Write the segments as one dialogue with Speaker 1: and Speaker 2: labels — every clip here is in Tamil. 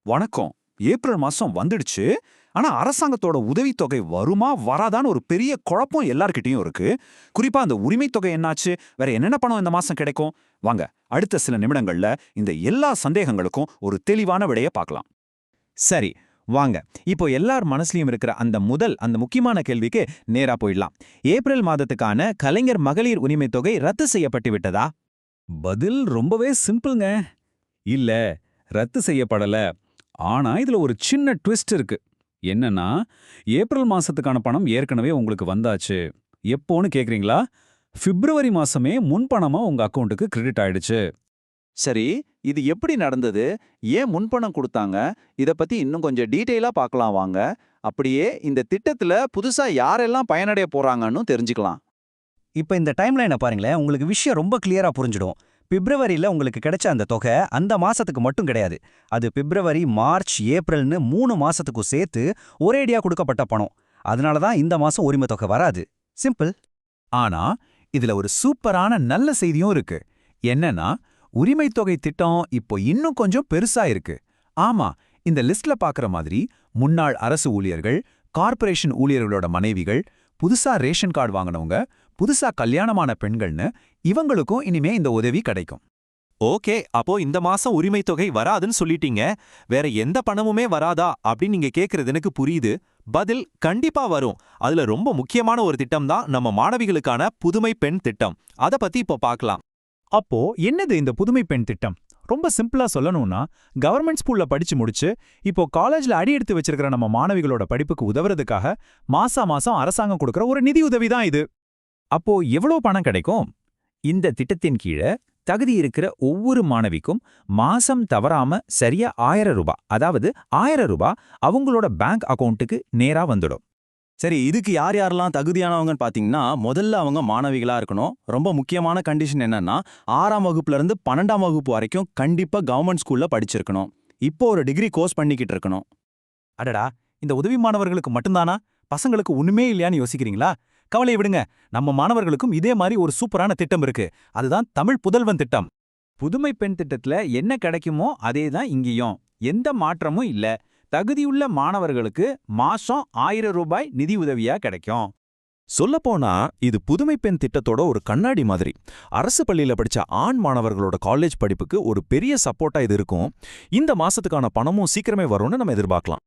Speaker 1: வணக்கம். ஏப்ரல் மாசம் வந்துடுச்சு. ஆனா அரசாங்கத்தோட உதவித்தொகை வருமா வராதான்னு ஒரு பெரிய குழப்பம் எல்லார்கிட்டயும் இருக்கு. குறிப்பா அந்த உரிமைத் தொகை என்னாச்சு? வேற என்னென்ன பணம் இந்த மாசம் கிடைக்கும்? வாங்க, அடுத்த சில நிமிடங்கள்ல இந்த எல்லா சந்தேகங்களுக்கும் ஒரு தெளிவான விடைய பார்க்கலாம்.
Speaker 2: சரி, வாங்க. இப்போ எல்லார் மனசுலயும் இருக்கிற அந்த முக்கியமான கேள்விக்கு நேரா போயிடலாம். ஏப்ரல் மாதத்துக்கான கலைஞர் மகளிர் உரிமைத் தொகை ரத்து செய்யப்பட்டு விட்டதா?
Speaker 1: பதில் ரொம்பவே சிம்பிள்ங்க. இல்ல, ரத்து செய்யப்படல. ஆனா இதுல ஒரு சின்ன ட்விஸ்ட் இருக்கு. என்னன்னா, ஏப்ரல் மாசத்துக்கான பணம் ஏற்கனவே உங்களுக்கு வந்தாச்சு. எப்போன்னு கேக்குறீங்களா? பிப்ரவரி மாசமே முன்பணமா உங்க அக்கவுண்ட்டுக்கு கிரெடிட் ஆயிடுச்சு.
Speaker 3: சரி, இது எப்படி நடந்தது? ஏன் முன்பணம் குடுத்தாங்க? இத பத்தி இன்னும் கொஞ்சம் டீட்டெயிலா பார்க்கலாம் வாங்க. அப்படியே இந்த திட்டத்துல புதுசா யாரெல்லாம் பயனடைய போறாங்கன்னு தெரிஞ்சுக்கலாம்.
Speaker 4: இப்ப இந்த டைம்லைனை பாருங்களேன், உங்களுக்கு விஷயம் ரொம்ப கிளியரா புரிஞ்சிடும். பிப்ரவரியில உங்களுக்கு கிடைச்ச அந்த தொகை அந்த மாசத்துக்கு மட்டும் கிடையாது. அது பிப்ரவரி, மார்ச், ஏப்ரல்னு 3 மாசத்துக்கும் சேர்த்து ஒரேடியா கொடுக்கப்பட்ட பணம். அதனால தான் இந்த மாசம் உரிமை தொகை வராது. சிம்பிள்.
Speaker 2: ஆனா இதுல ஒரு சூப்பரான நல்ல செய்தியும் இருக்கு. என்னன்னா, உரிமைத் தொகை திட்டம் இப்போ இன்னும் கொஞ்சம் பெருசா இருக்கு. ஆமா, இந்த லிஸ்ட்ல பாக்குற மாதிரி முன்னாள் அரசு ஊழியர்கள், கார்ப்பரேஷன் ஊழியர்களோட மனைவிகள், புதுசா ரேஷன் கார்டு வாங்கினவங்க, புதுசா கல்யாணமான பெண்கள்னு இவங்களுக்கும் இனிமே இந்த உதவி கிடைக்கும்.
Speaker 5: ஓகே, அப்போ இந்த மாசம் உரிமைத் தொகை வராதுன்னு சொல்லிட்டீங்க. வேற எந்த பணமுமே வராதா அப்படின்னு நீங்க கேக்குறது எனக்கு புரியுது. பதில் கண்டிப்பா வரும். அதுல ரொம்ப முக்கியமான ஒரு திட்டம் தான் நம்ம மாணவிகளுக்கான புதுமை பெண் திட்டம். அத பத்தி இப்போ பார்க்கலாம்.
Speaker 2: அப்போ என்னது இந்த புதுமை பெண் திட்டம்? ரொம்ப சிம்பிளா சொல்லணும்னா, கவர்மெண்ட் ஸ்கூல்ல படிச்சு முடிச்சு இப்போ காலேஜ்ல அடி எடுத்து வச்சிருக்கிற நம்ம மாணவிகளோட படிப்புக்கு உதவுறதுக்காக மாசம் அரசாங்கம் கொடுக்கிற ஒரு நிதி உதவி தான் இது. அப்போ எவ்வளவு பணம் கிடைக்கும்? இந்த திட்டத்தின் கீழே தகுதி இருக்கிற ஒவ்வொரு மாணவிக்கும் மாசம் தவறாம சரியா 1000 ரூபாய், அதாவது 1000 ரூபாய் அவங்களோட பேங்க் அக்கவுண்ட்டுக்கு நேரா வந்துடும்.
Speaker 6: சரி, இதுக்கு யார் யாரெல்லாம் தகுதியானவங்கன்னு பார்த்தீங்கன்னா, முதல்ல அவங்க மாணவிகளா இருக்கணும். ரொம்ப முக்கியமான கண்டிஷன் என்னன்னா, 6ஆம் வகுப்புல இருந்து 12ஆம் வகுப்பு வரைக்கும் கண்டிப்பா கவர்மெண்ட் ஸ்கூல்ல படிச்சிருக்கணும். இப்போ ஒரு டிகிரி கோர்ஸ் பண்ணிக்கிட்டு இருக்கணும்.
Speaker 2: அடடா, இந்த உதவி மாணவர்களுக்கு மட்டும்தானா? பசங்களுக்கு ஒண்ணுமே இல்லையான்னு யோசிக்கிறீங்களா? கவலையை விடுங்க, நம்ம மாணவர்களுக்கும் இதே மாதிரி ஒரு சூப்பரான திட்டம் இருக்கு. அதுதான் தமிழ் புதல்வன் திட்டம். புதுமை பெண் திட்டத்துல என்ன கிடைக்குமோ அதே தான் இங்கேயும். எந்த மாற்றமும் இல்ல. தகுதியுள்ள மாணவர்களுக்கு மாசம் 1000 ரூபாய் நிதி உதவியா கிடைக்கும்.
Speaker 5: சொல்லப்போனா இது புதுமை பெண் திட்டத்தோட ஒரு கண்ணாடி மாதிரி. அரசு பள்ளியில படிச்ச ஆண் மாணவர்களோட காலேஜ் படிப்புக்கு ஒரு பெரிய சப்போர்ட்டா இது இருக்கும். இந்த மாசத்துக்கான பணமும் சீக்கிரமே வரும்னு நம்ம எதிர்பார்க்கலாம்.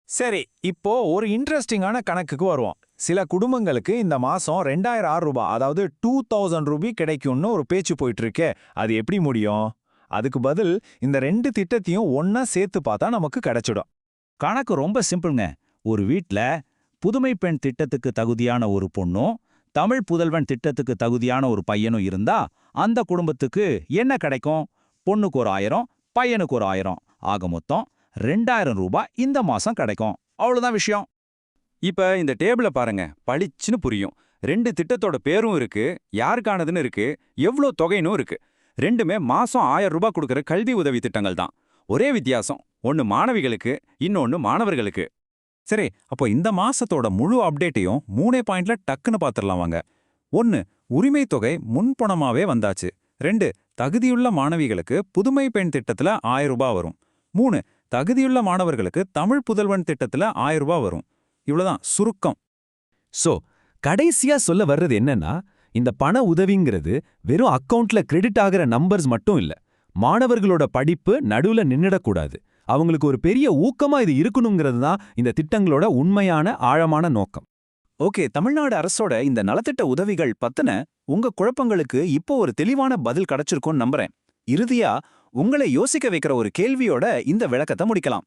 Speaker 2: சரி, இப்போ ஒரு இன்ட்ரெஸ்டிங்கான கணக்குக்கு வருவோம். சில குடும்பங்களுக்கு இந்த மாசம் 2000 ரூபாய், அதாவது 2000 ரூபாய் கிடைக்கும்னு ஒரு பேச்சு போயிட்டு இருக்கே, அது எப்படி முடியும்? அதுக்கு பதில் இந்த 2 திட்டத்தையும் ஒன்னா சேர்த்து பார்த்தா நமக்கு கிடைச்சிடும்.
Speaker 4: கணக்கு ரொம்ப சிம்பிள்ங்க. ஒரு வீட்ல புதுமை பெண் திட்டத்துக்கு தகுதியான ஒரு பொண்ணும் தமிழ் புதல்வன் திட்டத்துக்கு தகுதியான ஒரு பையனும் இருந்தா அந்த குடும்பத்துக்கு என்ன கிடைக்கும்? பொண்ணுக்கு ஒரு 1000, பையனுக்கு ஒரு 1000, ஆக மொத்தம் 2000 ரூபாய் இந்த மாசம் கிடைக்கும். அவ்வளவுதான் விஷயம்.
Speaker 1: இப்ப இந்த டேபிள பாருங்க, பளிச்சுன்னு புரியும். 2 திட்டத்தோட பேரும் இருக்கு, யாருக்கானதுன்னு இருக்கு, எவ்ளோ தொகைன்னு இருக்கு. ரெண்டுமே மாசம் 1000 ரூபாய் கொடுக்கிற கல்வி உதவி திட்டங்கள் தான். ஒரே வித்தியாசம், ஒன்னு மாணவிகளுக்கு, இன்னொன்னு மாணவர்களுக்கு. சரி, அப்போ இந்த மாசத்தோட முழு அப்டேட்டையும் 3 பாயிண்ட்ல டக்குன்னு பாத்துடலாம் வாங்க. 1, உரிமை தொகை முன்பணமாவே வந்தாச்சு. 2, தகுதியுள்ள மாணவிகளுக்கு புதுமை பெண் திட்டத்துல 1000 ரூபாய் வரும். 3, தகுதியுள்ள மாணவர்களுக்கு தமிழ் புதல்வன் திட்டத்துல 1000 ரூபாய் வரும். இவ்வளவுதான் சுருக்கம்.
Speaker 5: சோ கடைசியா சொல்ல வர்றது என்னன்னா, இந்த பண உதவிங்கிறது வெறும் அக்கவுண்ட்ல கிரெடிட் ஆகிற நம்பர்ஸ் மட்டும் இல்ல. மாணவர்களோட படிப்பு நடுவுல நின்னுடக்கூடாது. அவங்களுக்கு ஒரு பெரிய ஊக்கமா இது இருக்கணுங்கிறது தான் இந்த திட்டங்களோட உண்மையான ஆழமான நோக்கம்.
Speaker 1: ஓகே, தமிழ்நாடு அரசோட இந்த நலத்திட்ட உதவிகள் பத்தின உங்க குழப்பங்களுக்கு இப்போ ஒரு தெளிவான பதில் கிடைச்சிருக்கும்னு நம்புறேன். இறுதியா உங்களை யோசிக்க வைக்கிற ஒரு கேள்வியோட இந்த விளக்கத்தை முடிக்கலாம்.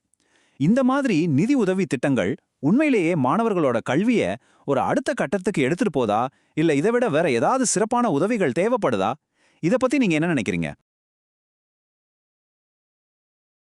Speaker 1: இந்த மாதிரி நிதி உதவி திட்டங்கள் உண்மையிலேயே மாணவர்களோட கல்விய ஒரு அடுத்த கட்டத்துக்கு எடுத்துட்டு போதா, இல்ல இதை விட வேற ஏதாவது சிறப்பான உதவிகள் தேவைப்படுதா? இத பத்தி நீங்க என்ன நினைக்கிறீங்க?